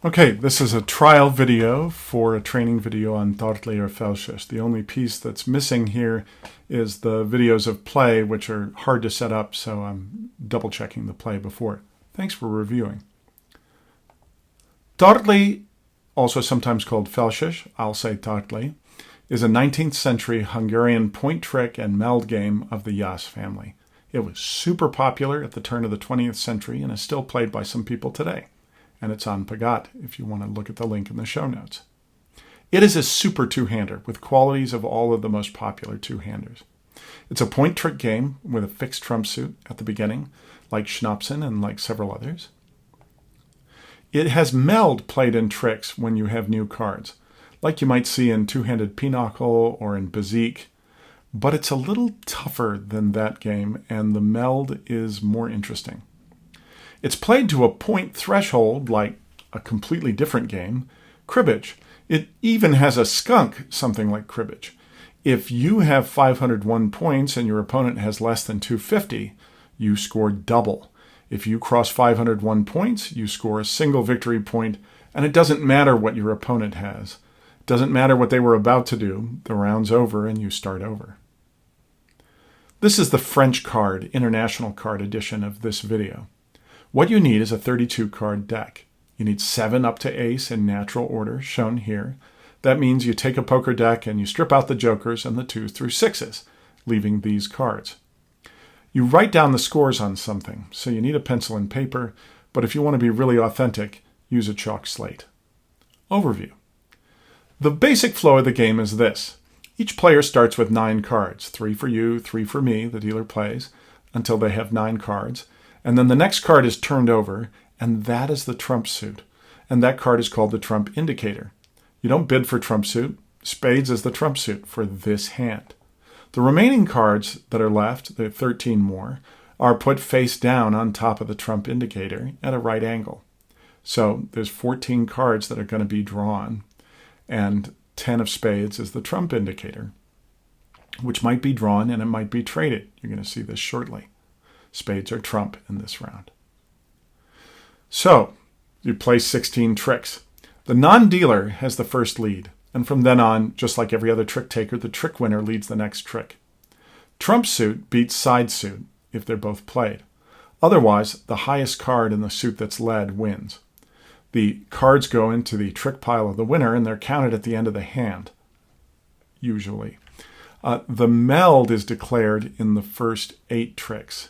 Okay, this is a trial video for a training video on Tartli or Felshes. The only piece that's missing here is the videos of play, which are hard to set up, so I'm double checking the play before. Thanks for reviewing. Tartli, also sometimes called Felshes, I'll say Tartli, is a 19th century Hungarian point trick and meld game of the Jász family. It was super popular at the turn of the 20th century and is still played by some people today. And it's on Pagat if you want to look at the link in the show notes. It is a super two-hander with qualities of all of the most popular two-handers. It's a point trick game with a fixed trump suit at the beginning, like Schnapsen and like several others. It has meld played in tricks when you have new cards, like you might see in two-handed Pinochle or in Bezique, but it's a little tougher than that game, and the meld is more interesting. It's played to a point threshold like a completely different game, cribbage. It even has a skunk, something like cribbage. If you have 501 points and your opponent has less than 250, you score double. If you cross 501 points, you score a single victory point, and it doesn't matter what your opponent has. It doesn't matter what they were about to do. The round's over and you start over. This is the French card, international card edition of this video. What you need is a 32-card deck. You need 7 up to ace in natural order, shown here. That means you take a poker deck and you strip out the jokers and the 2s through 6s, leaving these cards. You write down the scores on something, so you need a pencil and paper, but if you want to be really authentic, use a chalk slate. Overview. The basic flow of the game is this. Each player starts with 9 cards, 3 for you, 3 for me, the dealer plays, until they have 9 cards. And then the next card is turned over, and that is the trump suit. And that card is called the trump indicator. You don't bid for trump suit. Spades is the trump suit for this hand. The remaining cards that are left, the 13 more, are put face down on top of the trump indicator at a right angle. So there's 14 cards that are going to be drawn, and 10 of spades is the trump indicator, which might be drawn and it might be traded. You're going to see this shortly. Spades are trump in this round. So, you play 16 tricks. The non-dealer has the first lead, and from then on, just like every other trick taker, the trick winner leads the next trick. Trump suit beats side suit if they're both played. Otherwise, the highest card in the suit that's led wins. The cards go into the trick pile of the winner, and they're counted at the end of the hand, usually. The meld is declared in the first 8 tricks.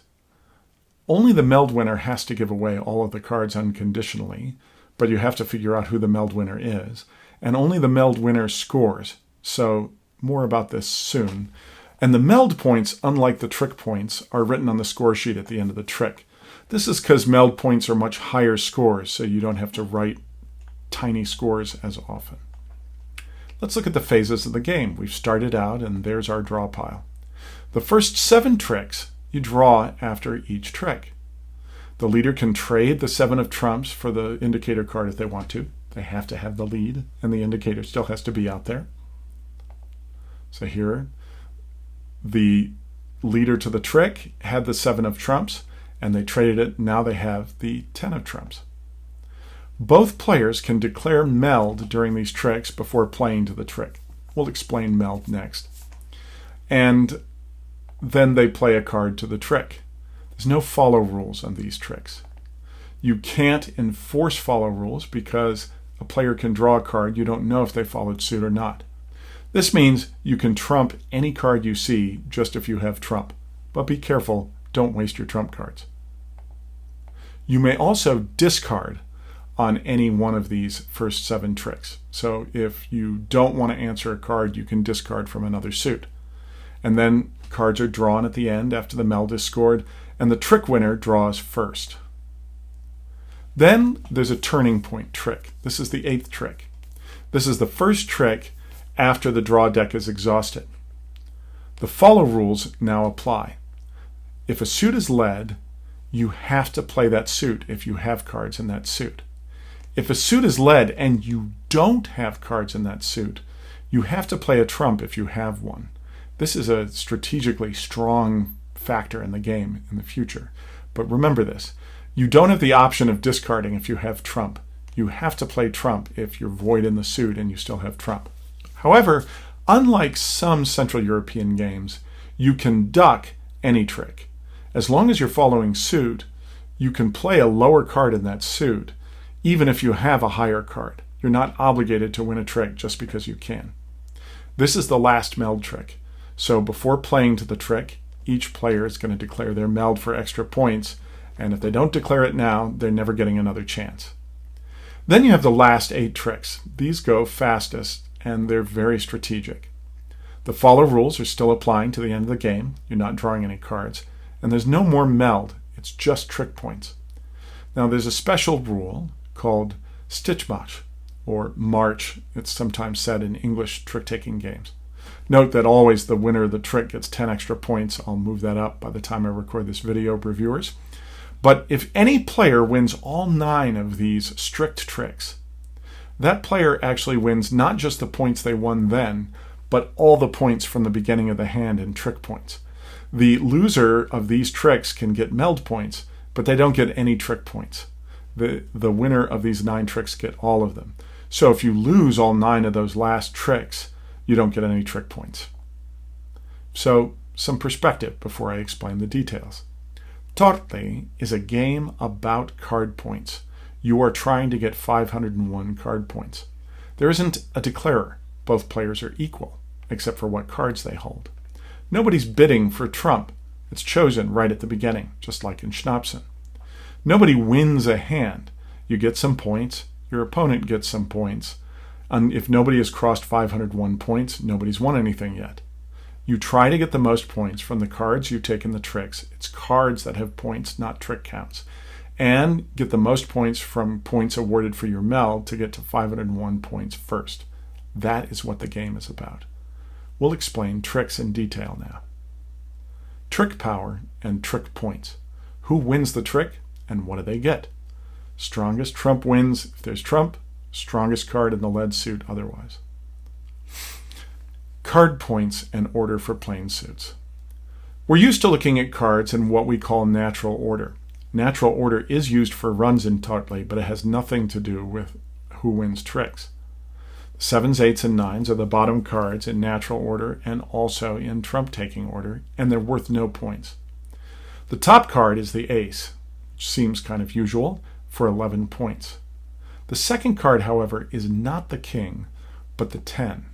Only the meld winner has to give away all of the cards unconditionally, but you have to figure out who the meld winner is. And only the meld winner scores, so more about this soon. And the meld points, unlike the trick points, are written on the score sheet at the end of the trick. This is because meld points are much higher scores, so you don't have to write tiny scores as often. Let's look at the phases of the game. We've started out, and there's our draw pile. The first 7 tricks you draw after each trick. The leader can trade the 7 of trumps for the indicator card if they want to. They have to have the lead, and the indicator still has to be out there. So here, the leader to the trick had the 7 of trumps, and they traded it. Now they have the 10 of trumps. Both players can declare meld during these tricks before playing to the trick. We'll explain meld next. And then they play a card to the trick. There's no follow rules on these tricks. You can't enforce follow rules because a player can draw a card. You don't know if they followed suit or not. This means you can trump any card you see just if you have trump. But be careful, don't waste your trump cards. You may also discard on any one of these first 7 tricks. So if you don't want to answer a card, you can discard from another suit. And then cards are drawn at the end after the meld is scored, and the trick winner draws first. Then there's a turning point trick. This is the 8th trick. This is the first trick after the draw deck is exhausted. The follow rules now apply. If a suit is led, you have to play that suit if you have cards in that suit. If a suit is led and you don't have cards in that suit, you have to play a trump if you have one. This is a strategically strong factor in the game in the future. But remember this, you don't have the option of discarding if you have trump. You have to play trump if you're void in the suit and you still have trump. However, unlike some Central European games, you can duck any trick. As long as you're following suit, you can play a lower card in that suit, even if you have a higher card. You're not obligated to win a trick just because you can. This is the last meld trick. So before playing to the trick, each player is going to declare their meld for extra points, and if they don't declare it now, they're never getting another chance. Then you have the last 8 tricks. These go fastest, and they're very strategic. The follow rules are still applying to the end of the game. You're not drawing any cards. And there's no more meld. It's just trick points. Now there's a special rule called Stichmarch, or March. It's sometimes said in English trick-taking games. Note that always the winner of the trick gets 10 extra points. I'll move that up by the time I record this video, reviewers. But if any player wins all 9 of these strict tricks, that player actually wins not just the points they won then, but all the points from the beginning of the hand in trick points. The loser of these tricks can get meld points, but they don't get any trick points. The winner of these 9 tricks get all of them. So if you lose all 9 of those last tricks, you don't get any trick points. So some perspective before I explain the details. Tartli is a game about card points. You are trying to get 501 card points. There isn't a declarer. Both players are equal, except for what cards they hold. Nobody's bidding for trump. It's chosen right at the beginning, just like in Schnapsen. Nobody wins a hand. You get some points, your opponent gets some points, and if nobody has crossed 501 points, nobody's won anything yet. You try to get the most points from the cards you take in the tricks. It's cards that have points, not trick counts. And get the most points from points awarded for your meld to get to 501 points first. That is what the game is about. We'll explain tricks in detail now. Trick power and trick points. Who wins the trick and what do they get? Strongest trump wins if there's trump, strongest card in the lead suit otherwise. Card points and order for plain suits. We're used to looking at cards in what we call natural order. Natural order is used for runs in Tartli, but it has nothing to do with who wins tricks. 7s, 8s, and 9s are the bottom cards in natural order and also in trump-taking order, and they're worth no points. The top card is the ace, which seems kind of usual, for 11 points. The second card, however, is not the king, but the 10.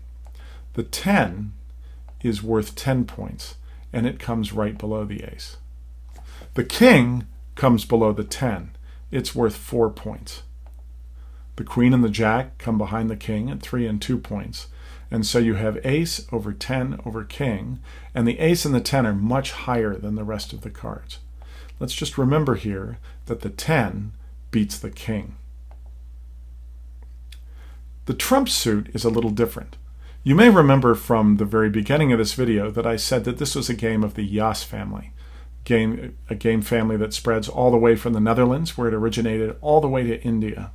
The 10 is worth 10 points, and it comes right below the ace. The king comes below the 10. It's worth 4 points. The queen and the jack come behind the king at 3 and 2 points. And so you have ace over 10 over king, and the ace and the 10 are much higher than the rest of the cards. Let's just remember here that the 10 beats the king. The trump suit is a little different. You may remember from the very beginning of this video that I said that this was a game of the Jas family. A game family that spreads all the way from the Netherlands, where it originated, all the way to India.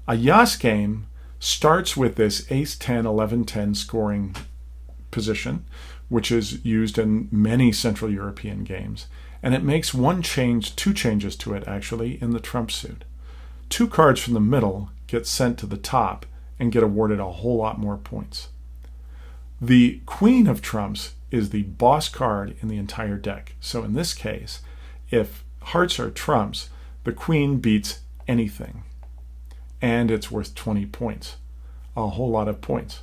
A Jas game starts with this ace 10, 11, 10 scoring position, which is used in many Central European games, and it makes two changes to it actually in the trump suit. 2 cards from the middle get sent to the top and get awarded a whole lot more points. The queen of trumps is the boss card in the entire deck. So in this case, if hearts are trumps, the queen beats anything. And it's worth 20 points. A whole lot of points.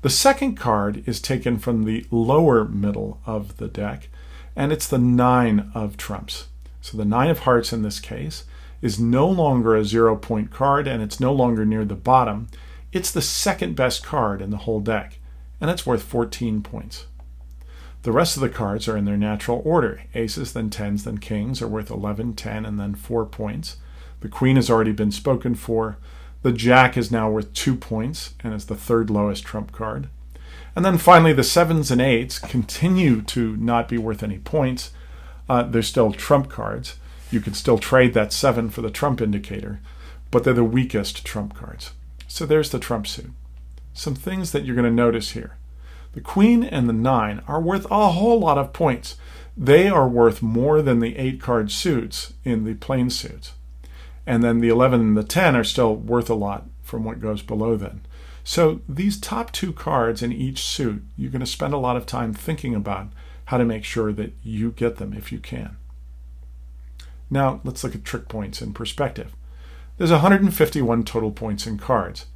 The second card is taken from the lower middle of the deck, and it's the 9 of trumps. So the 9 of hearts in this case is no longer a 0-point card, and it's no longer near the bottom. It's the second best card in the whole deck, and it's worth 14 points. The rest of the cards are in their natural order. Aces, then 10s, then kings are worth 11, 10, and then 4 points. The queen has already been spoken for. The jack is now worth 2 points and is the third lowest trump card. And then finally the 7s and 8s continue to not be worth any points. They're still trump cards. You can still trade that 7 for the trump indicator, but they're the weakest trump cards. So there's the trump suit. Some things that you're going to notice here. The queen and the 9 are worth a whole lot of points. They are worth more than the 8-card suits in the plain suits. And then the 11 and the 10 are still worth a lot from what goes below then. So these top two cards in each suit, you're going to spend a lot of time thinking about how to make sure that you get them if you can. Now let's look at trick points in perspective. There's 151 total points in cards.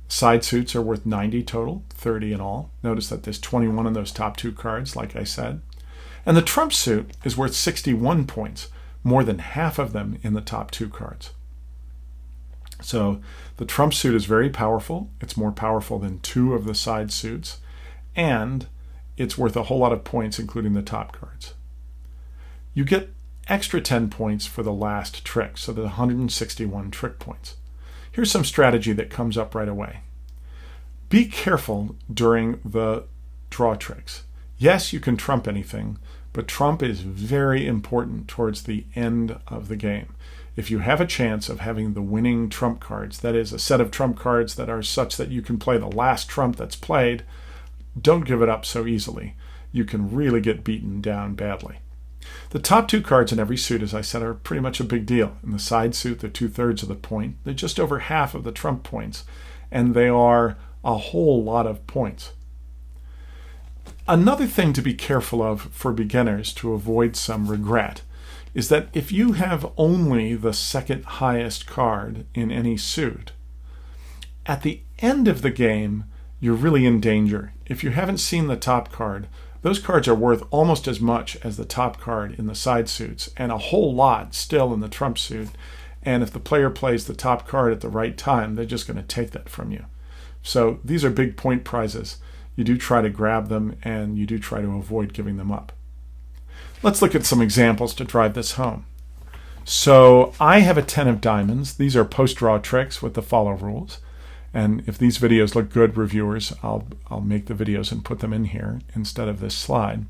Side suits are worth 90 total, 30 in all. Notice that there's 21 in those top two cards, like I said. And the trump suit is worth 61 points, more than half of them in the top two cards. So the trump suit is very powerful. It's more powerful than two of the side suits, and it's worth a whole lot of points, including the top cards. You get extra 10 points for the last trick, so there's 161 trick points. Here's some strategy that comes up right away. Be careful during the draw tricks. Yes, you can trump anything, but trump is very important towards the end of the game. If you have a chance of having the winning trump cards, that is, a set of trump cards that are such that you can play the last trump that's played, don't give it up so easily. You can really get beaten down badly. The top two cards in every suit, as I said, are pretty much a big deal. In the side suit, they're 2/3 of the point. They're just over half of the trump points, and they are a whole lot of points. Another thing to be careful of for beginners to avoid some regret is that if you have only the second highest card in any suit, at the end of the game, you're really in danger. If you haven't seen the top card, those cards are worth almost as much as the top card in the side suits, and a whole lot still in the trump suit. And if the player plays the top card at the right time, they're just going to take that from you. So these are big point prizes. You do try to grab them, and you do try to avoid giving them up. Let's look at some examples to drive this home. So I have a 10 of diamonds. These are post-draw tricks with the follow rules. And if these videos look good, reviewers, I'll make the videos and put them in here instead of this slide.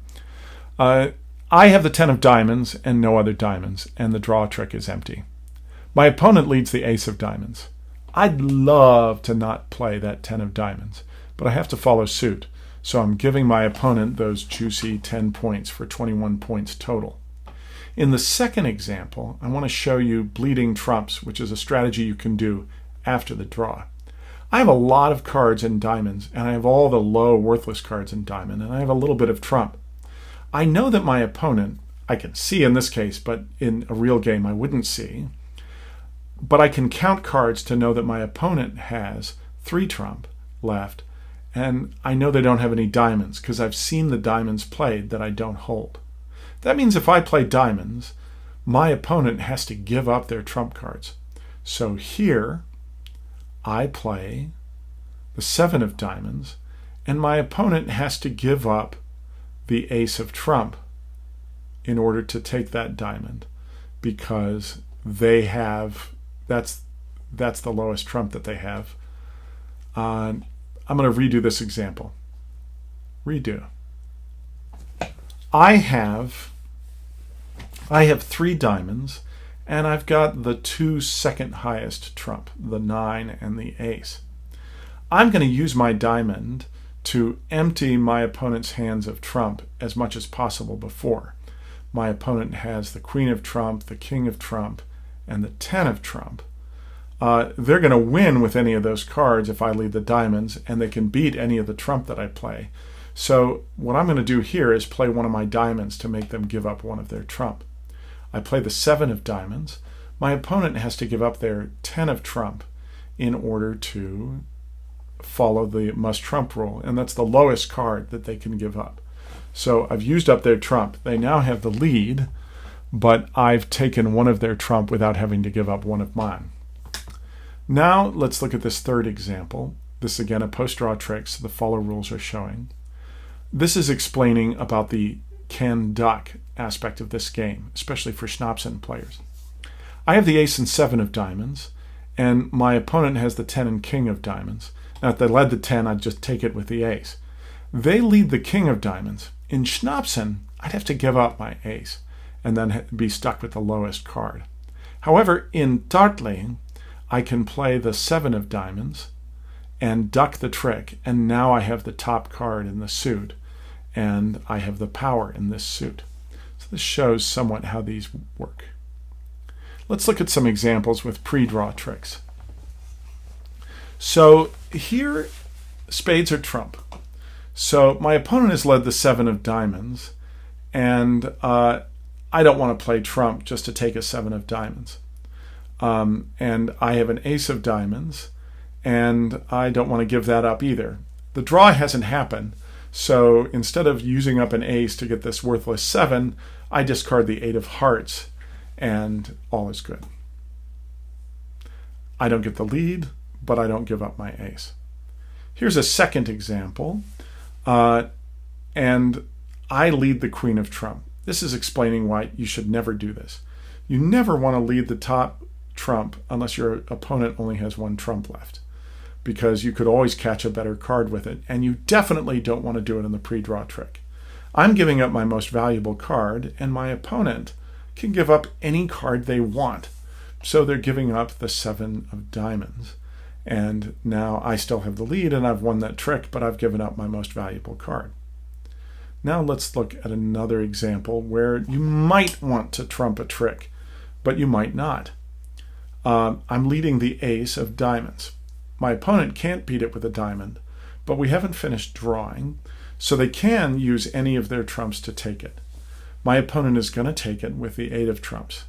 I have the 10 of diamonds and no other diamonds, and the draw trick is empty. My opponent leads the ace of diamonds. I'd love to not play that 10 of diamonds, but I have to follow suit. So I'm giving my opponent those juicy 10 points for 21 points total. In the second example, I want to show you bleeding trumps, which is a strategy you can do after the draw. I have a lot of cards in diamonds, and I have all the low, worthless cards in diamond, and I have a little bit of trump. I know that my opponent, I can see in this case, but in a real game I wouldn't see, but I can count cards to know that my opponent has 3 trump left, and I know they don't have any diamonds because I've seen the diamonds played that I don't hold. That means if I play diamonds, my opponent has to give up their trump cards. So here, I play the 7 of diamonds, and my opponent has to give up the ace of trump in order to take that diamond, because they have, that's the lowest trump that they have. I'm going to redo this example. Redo. I have 3 diamonds, and I've got the 2 second highest trump, the 9 and the ace. I'm going to use my diamond to empty my opponent's hands of trump as much as possible before. My opponent has the queen of trump, the king of trump, and the 10 of trump. They're going to win with any of those cards if I lead the diamonds, and they can beat any of the trump that I play. So what I'm going to do here is play one of my diamonds to make them give up one of their trump. I play the 7 of diamonds. My opponent has to give up their 10 of trump in order to follow the must trump rule, and that's the lowest card that they can give up. So I've used up their trump. They now have the lead, but I've taken one of their trump without having to give up one of mine. Now let's look at this third example. This again a post-draw trick, so the follow rules are showing. This is explaining about the can duck aspect of this game, especially for Schnapsen players. I have the ace and 7 of diamonds, and my opponent has the 10 and king of diamonds. Now if they led the 10, I'd just take it with the ace. They lead the king of diamonds. In Schnapsen, I'd have to give up my ace and then be stuck with the lowest card. However, in Tartli, I can play the 7 of diamonds and duck the trick, and now I have the top card in the suit, and I have the power in this suit. So this shows somewhat how these work. Let's look at some examples with pre-draw tricks. So here, spades are trump. So my opponent has led the 7 of diamonds, and I don't want to play trump just to take a 7 of diamonds. And I have an ace of diamonds, and I don't want to give that up either. The draw hasn't happened, so instead of using up an ace to get this worthless 7, I discard the 8 of hearts, and all is good. I don't get the lead, but I don't give up my ace. Here's a second example, and I lead the queen of trump. This is explaining why you should never do this. You never want to lead the top trump unless your opponent only has 1 trump left, because you could always catch a better card with it, and you definitely don't want to do it in the pre-draw trick. I'm giving up my most valuable card, and my opponent can give up any card they want. So they're giving up the 7 of diamonds. And now I still have the lead, and I've won that trick, but I've given up my most valuable card. Now let's look at another example where you might want to trump a trick, but you might not. I'm leading the ace of diamonds. My opponent can't beat it with a diamond, but we haven't finished drawing, so they can use any of their trumps to take it. My opponent is going to take it with the 8 of trumps.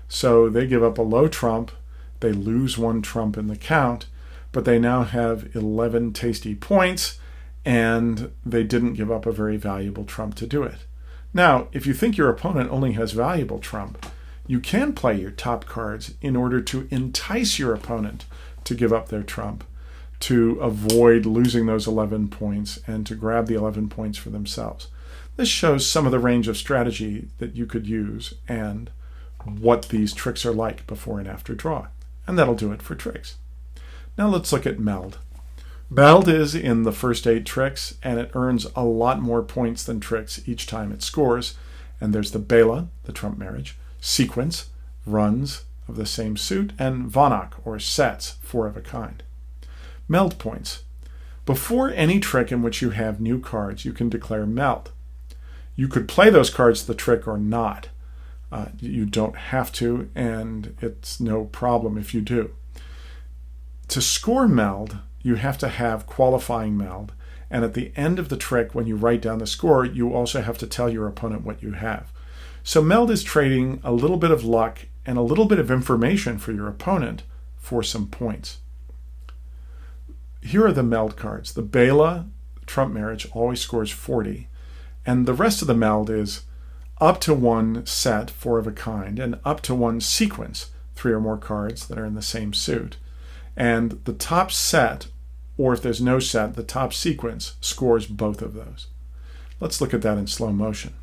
So they give up a low trump, they lose 1 trump in the count, but they now have 11 tasty points, and they didn't give up a very valuable trump to do it. Now, if you think your opponent only has valuable trump, you can play your top cards in order to entice your opponent to give up their trump, to avoid losing those 11 points and to grab the 11 points for themselves. This shows some of the range of strategy that you could use and what these tricks are like before and after draw. And that'll do it for tricks. Now let's look at meld. Meld is in the first 8 tricks, and it earns a lot more points than tricks each time it scores. And there's the Bela, the trump marriage, sequence, runs of the same suit, and Vanach, or sets, 4 of a kind. Meld points. Before any trick in which you have new cards, you can declare meld. You could play those cards the trick or not. You don't have to, and it's no problem if you do. To score meld, you have to have qualifying meld, and at the end of the trick, when you write down the score, you also have to tell your opponent what you have. So meld is trading a little bit of luck and a little bit of information for your opponent for some points. Here are the meld cards. The Bela, trump marriage, always scores 40, and the rest of the meld is up to 1 set, 4 of a kind, and up to 1 sequence, 3 or more cards that are in the same suit. And the top set, or if there's no set, the top sequence scores both of those. Let's look at that in slow motion.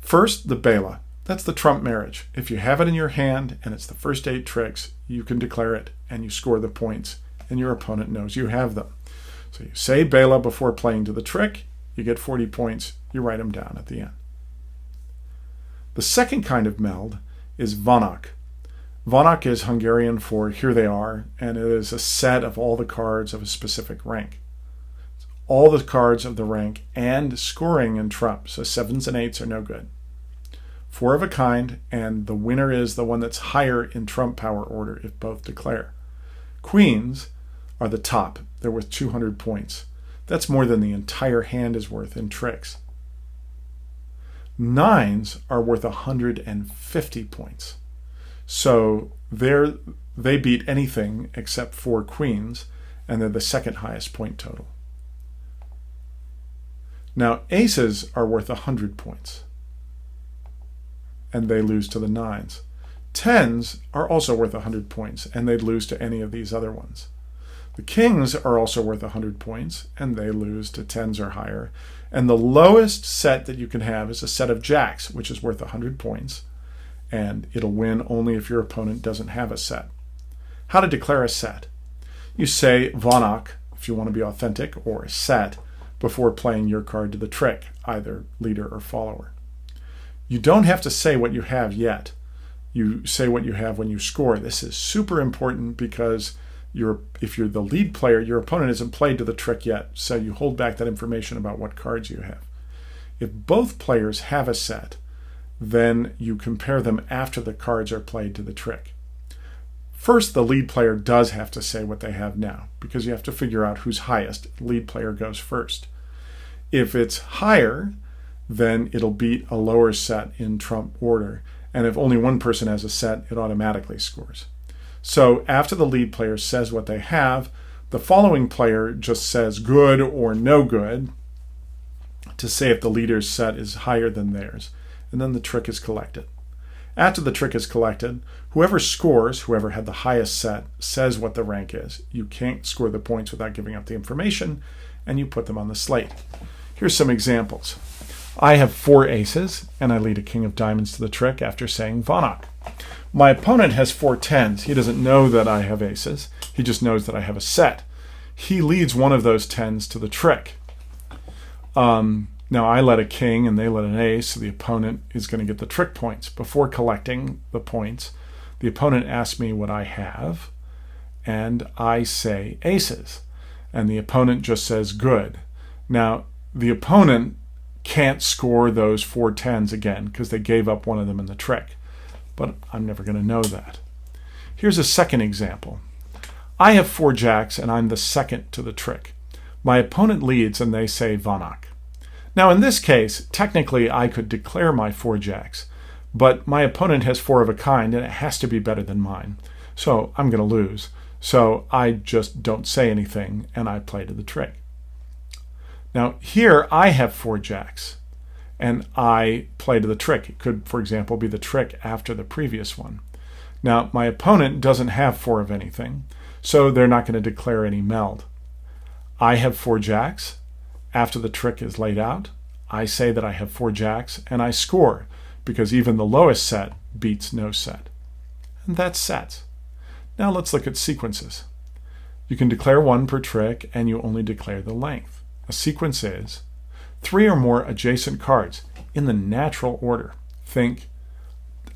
First, the Bela. That's the trump marriage. If you have it in your hand and it's the first 8 tricks, you can declare it and you score the points, and your opponent knows you have them. So you say Bela before playing to the trick, you get 40 points, you write them down at the end. The second kind of meld is Vanach. Vanach is Hungarian for here they are, and it is a set of all the cards of a specific rank. All the cards of the rank and scoring in trump, so 7s and 8s are no good. 4 of a kind, and the winner is the one that's higher in trump power order if both declare. Queens are the top. They're worth 200 points. That's more than the entire hand is worth in tricks. 9s are worth 150 points. So they beat anything except 4 queens, and they're the second highest point total. Now, aces are worth 100 points, and they lose to the 9s. 10s are also worth 100 points, and they'd lose to any of these other ones. The kings are also worth 100 points, and they lose to 10s or higher. And the lowest set that you can have is a set of jacks, which is worth 100 points, and it'll win only if your opponent doesn't have a set. How to declare a set? You say Vanach, if you want to be authentic, or set, before playing your card to the trick, either leader or follower. You don't have to say what you have yet. You say what you have when you score. This is super important because if you're the lead player, your opponent hasn't played to the trick yet, so you hold back that information about what cards you have. If both players have a set, then you compare them after the cards are played to the trick. First, the lead player does have to say what they have now, because you have to figure out who's highest. Lead player goes first. If it's higher, then it'll beat a lower set in trump order. And if only one person has a set, it automatically scores. So after the lead player says what they have, the following player just says good or no good to say if the leader's set is higher than theirs. And then the trick is collected. After the trick is collected, whoever scores, whoever had the highest set, says what the rank is. You can't score the points without giving up the information, and you put them on the slate. Here's some examples. I have 4 aces, and I lead a king of diamonds to the trick after saying Vonach. My opponent has 4 tens. He doesn't know that I have aces. He just knows that I have a set. He leads one of those tens to the trick. Now I led a king and they led an ace, so the opponent is going to get the trick points. Before collecting the points, the opponent asks me what I have, and I say aces. And the opponent just says good. Now, the opponent can't score those 4 tens again because they gave up one of them in the trick. But I'm never going to know that. Here's a second example. I have 4 jacks and I'm the second to the trick. My opponent leads and they say Vonach. Now in this case, technically I could declare my 4 jacks, but my opponent has 4 of a kind and it has to be better than mine. So I'm going to lose. So I just don't say anything and I play to the trick. Now here I have 4 jacks and I play to the trick. It could, for example, be the trick after the previous one. Now my opponent doesn't have 4 of anything, so they're not going to declare any meld. I have 4 jacks. After the trick is laid out, I say that I have 4 jacks and I score because even the lowest set beats no set. And that's sets. Now let's look at sequences. You can declare 1 per trick and you only declare the length. A sequence is 3 or more adjacent cards in the natural order. Think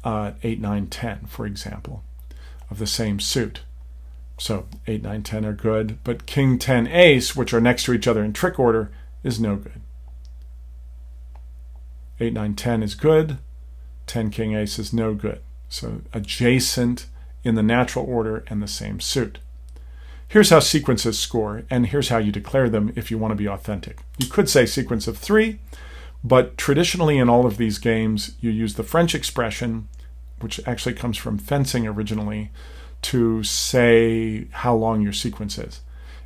8, 9, 10, for example, of the same suit. So 8, 9, 10 are good, but king, 10, ace, which are next to each other in trick order, is no good. 8, 9, 10 is good. 10, king, ace is no good. So adjacent in the natural order and the same suit. Here's how sequences score, and here's how you declare them if you want to be authentic. You could say sequence of 3, but traditionally in all of these games, you use the French expression, which actually comes from fencing originally, to say how long your sequence is.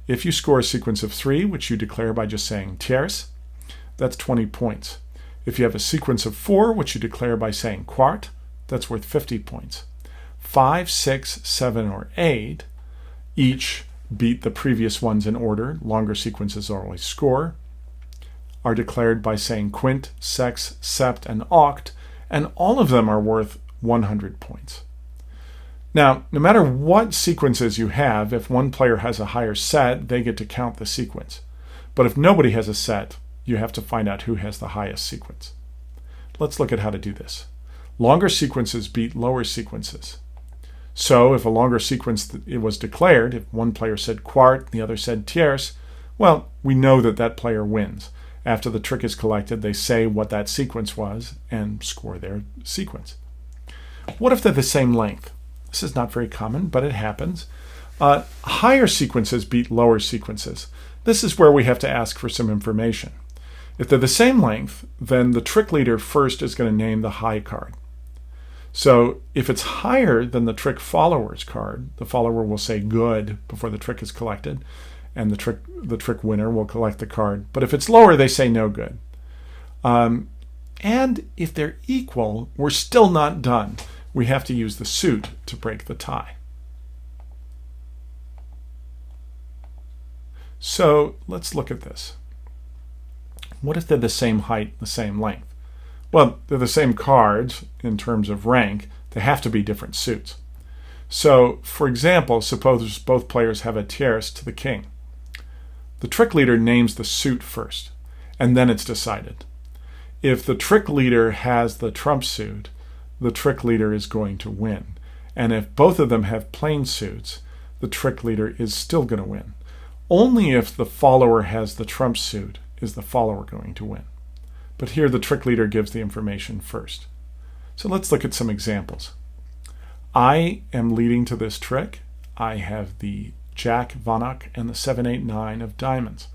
If you score a sequence of 3, which you declare by just saying tierce, that's 20 points. If you have a sequence of 4, which you declare by saying quart, that's worth 50 points. 5, 6, 7, or 8 each beat the previous ones in order. Longer sequences always score. Are declared by saying quint, sex, sept, and oct, and all of them are worth 100 points. Now, no matter what sequences you have, if one player has a higher set, they get to count the sequence. But if nobody has a set, you have to find out who has the highest sequence. Let's look at how to do this. Longer sequences beat lower sequences. So if a longer sequence it was declared, if one player said quart, the other said tierce, well, we know that that player wins. After the trick is collected, they say what that sequence was and score their sequence. What if they're the same length? This is not very common, but it happens. Higher sequences beat lower sequences. This is where we have to ask for some information. If they're the same length, then the trick leader first is going to name the high card. So if it's higher than the trick follower's card, the follower will say good before the trick is collected, and the trick winner will collect the card. But if it's lower, they say no good. And if they're equal, we're still not done. We have to use the suit to break the tie. So let's look at this. What if they're the same height, the same length? Well, they're the same cards in terms of rank. They have to be different suits. So, for example, suppose both players have a tierce to the king. The trick leader names the suit first, and then it's decided. If the trick leader has the trump suit, the trick leader is going to win. And if both of them have plain suits, the trick leader is still going to win. Only if the follower has the trump suit is the follower going to win. But here the trick leader gives the information first. So let's look at some examples. I am leading to this trick. I have the Jack Vonach and the 7, 8, 9 of diamonds.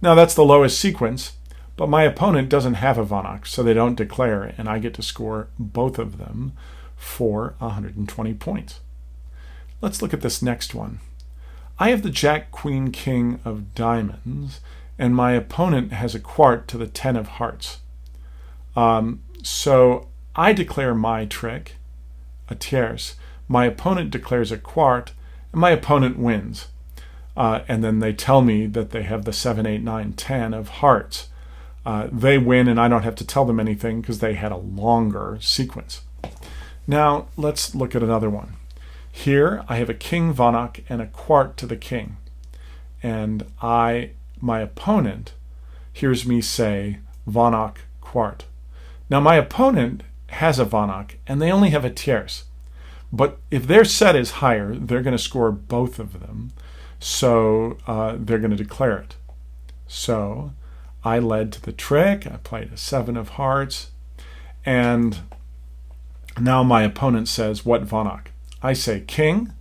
Now that's the lowest sequence, but my opponent doesn't have a Vonach, so they don't declare, and I get to score both of them for 120 points. Let's look at this next one. I have the Jack, Queen, King of diamonds, and my opponent has a quart to the 10 of hearts. So I declare my trick, a tierce. My opponent declares a quart, and my opponent wins. And then they tell me that they have the 7, 8, 9, 10 of hearts. They win, and I don't have to tell them anything because they had a longer sequence. Now let's look at another one. Here I have a King Vonach and a quart to the king. And my opponent hears me say Vonach quart. Now my opponent has a Vonach and they only have a tierce. But if their set is higher, they're going to score both of them. So they're going to declare it. So I led to the trick. I played a 7 of hearts. And now my opponent says, what Vonach? I say king.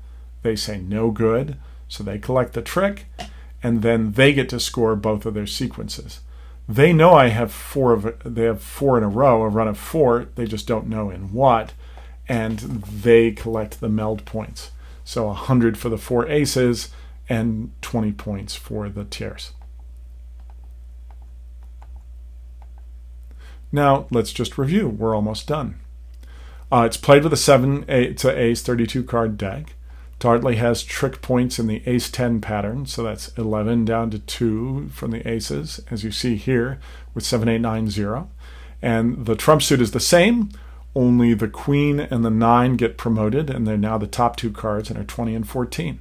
They say no good. So they collect the trick. And then they get to score both of their sequences. They know I have they have 4 in a row, a run of 4. They just don't know in what. And they collect the meld points. So 100 for the 4 aces and 20 points for the tierce. Now let's just review. We're almost done. It's played with a 7 to ace 32 card deck. Tartli has trick points in the ace 10 pattern, so that's 11 down to 2 from the aces, as you see here with 7, 8, 9, 0. And the trump suit is the same, only the queen and the 9 get promoted, and they're now the top 2 cards and are 20 and 14.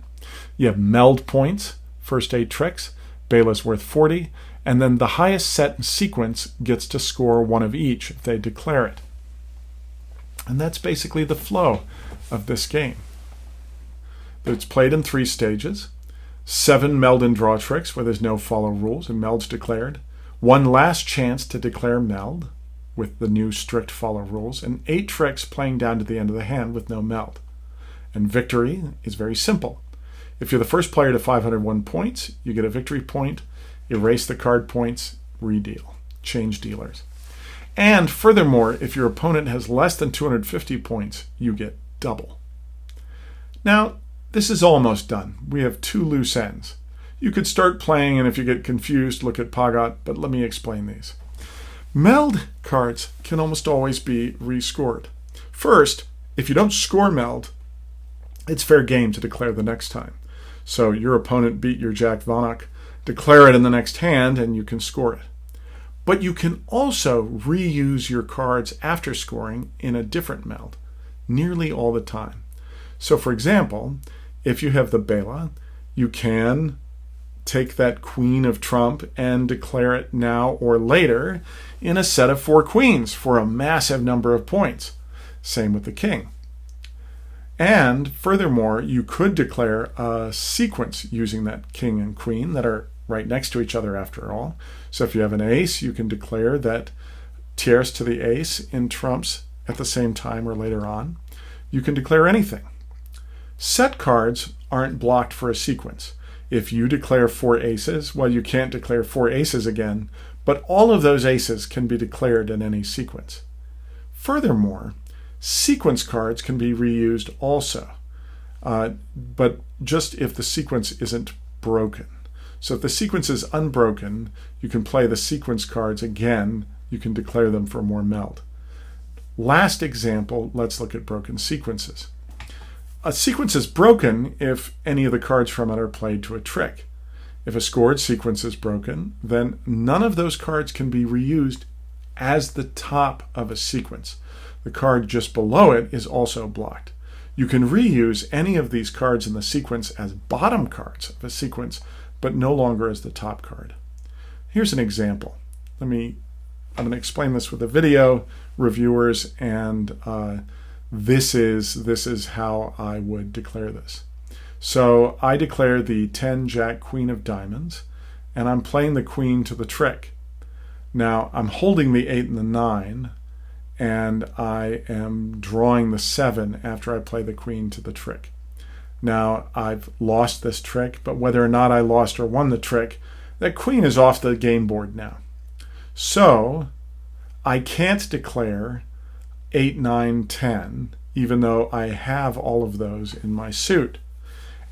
You have meld points, first 8 tricks, Bela's worth 40, and then the highest set in sequence gets to score 1 of each if they declare it. And that's basically the flow of this game. It's played in 3 stages. 7 meld and draw tricks where there's no follow rules and meld's declared. 1 last chance to declare meld with the new strict follow rules. And 8 tricks playing down to the end of the hand with no meld. And victory is very simple. If you're the first player to 501 points, you get a victory point, erase the card points, redeal, change dealers. And furthermore, if your opponent has less than 250 points, you get double. Now, this is almost done. We have 2 loose ends. You could start playing, and if you get confused, look at Pagat, but let me explain these. Meld cards can almost always be rescored. First, if you don't score meld, it's fair game to declare the next time. So your opponent beat your Jack Vonach, declare it in the next hand, and you can score it. But you can also reuse your cards after scoring in a different meld, nearly all the time. So for example, if you have the Bela, you can take that queen of trump and declare it now or later in a set of 4 queens for a massive number of points. Same with the king. And furthermore, you could declare a sequence using that king and queen that are right next to each other after all. So if you have an ace, you can declare that tierce to the ace in trumps at the same time or later on. You can declare anything. Set cards aren't blocked for a sequence. If you declare 4 aces, well, you can't declare 4 aces again, but all of those aces can be declared in any sequence. Furthermore, sequence cards can be reused also, but just if the sequence isn't broken. So if the sequence is unbroken, you can play the sequence cards again. You can declare them for more meld. Last example, let's look at broken sequences. A sequence is broken if any of the cards from it are played to a trick. If a scored sequence is broken, then none of those cards can be reused as the top of a sequence. The card just below it is also blocked. You can reuse any of these cards in the sequence as bottom cards of a sequence, but no longer as the top card. Here's an example. I'm going to explain this with a video, reviewers, and this is how I would declare this. So I declare the 10 Jack Queen of diamonds, and I'm playing the queen to the trick. Now I'm holding the 8 and the 9, and I am drawing the 7 after I play the queen to the trick. Now, I've lost this trick, but whether or not I lost or won the trick, that queen is off the game board now. So I can't declare 8, 9, 10, even though I have all of those in my suit.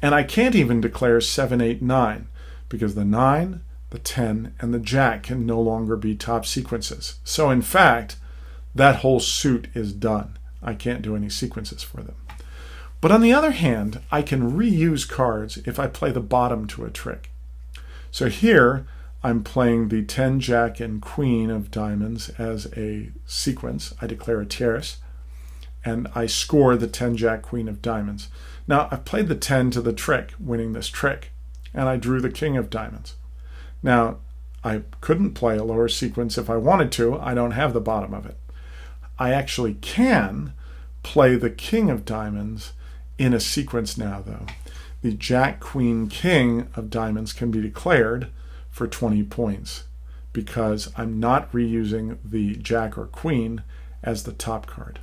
And I can't even declare 7, 8, 9, because the 9, the 10, and the jack can no longer be top sequences. So in fact, that whole suit is done. I can't do any sequences for them. But on the other hand, I can reuse cards if I play the bottom to a trick. So here, I'm playing the 10, jack, and queen of diamonds as a sequence. I declare a tierce, and I score the 10, jack, queen of diamonds. Now, I've played the 10 to the trick, winning this trick, and I drew the king of diamonds. Now, I couldn't play a lower sequence if I wanted to. I don't have the bottom of it. I actually can play the king of diamonds in a sequence now, though. The jack, queen, king of diamonds can be declared for 20 points because I'm not reusing the jack or queen as the top card.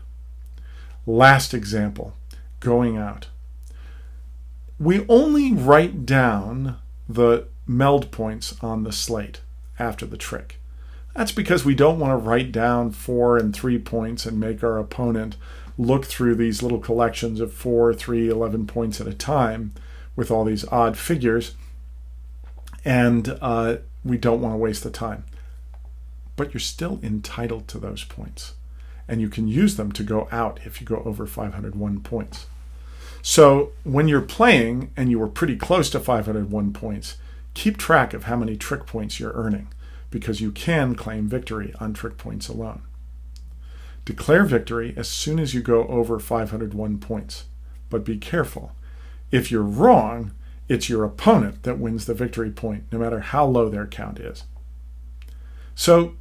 Last example, going out. We only write down the meld points on the slate after the trick. That's because we don't want to write down 4 and 3 points and make our opponent look through these little collections of 4, 3, 11 points at a time with all these odd figures, and we don't want to waste the time. But you're still entitled to those points, and you can use them to go out if you go over 501 points. So when you're playing and you were pretty close to 501 points, keep track of how many trick points you're earning, because you can claim victory on trick points alone. Declare victory as soon as you go over 501 points, but be careful. If you're wrong, it's your opponent that wins the victory point, no matter how low their count is. So,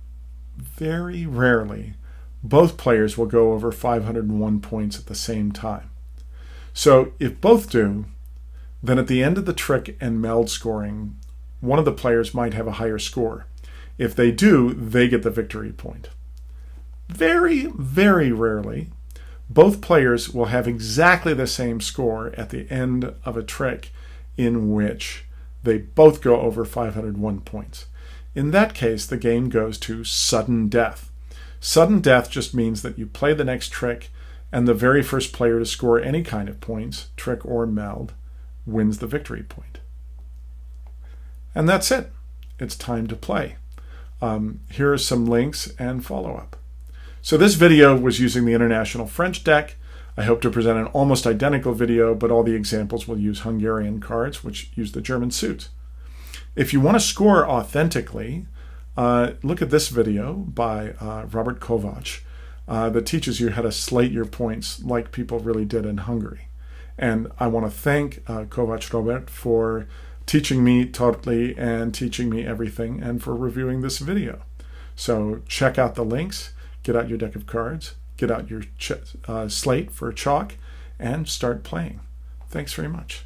very rarely, both players will go over 501 points at the same time. So, if both do, then at the end of the trick and meld scoring, one of the players might have a higher score. If they do, they get the victory point. Very, very rarely, both players will have exactly the same score at the end of a trick in which they both go over 501 points. In that case, the game goes to sudden death. Sudden death just means that you play the next trick, and the very first player to score any kind of points, trick or meld, wins the victory point. And that's it. It's time to play. Here are some links and follow-up. So this video was using the International French deck. I hope to present an almost identical video, but all the examples will use Hungarian cards, which use the German suits. If you want to score authentically, look at this video by Robert Kovács that teaches you how to slate your points like people really did in Hungary. And I want to thank Kovács Robert for teaching me Tartli and teaching me everything, and for reviewing this video. So check out the links, get out your deck of cards, get out your slate for chalk, and start playing. Thanks very much.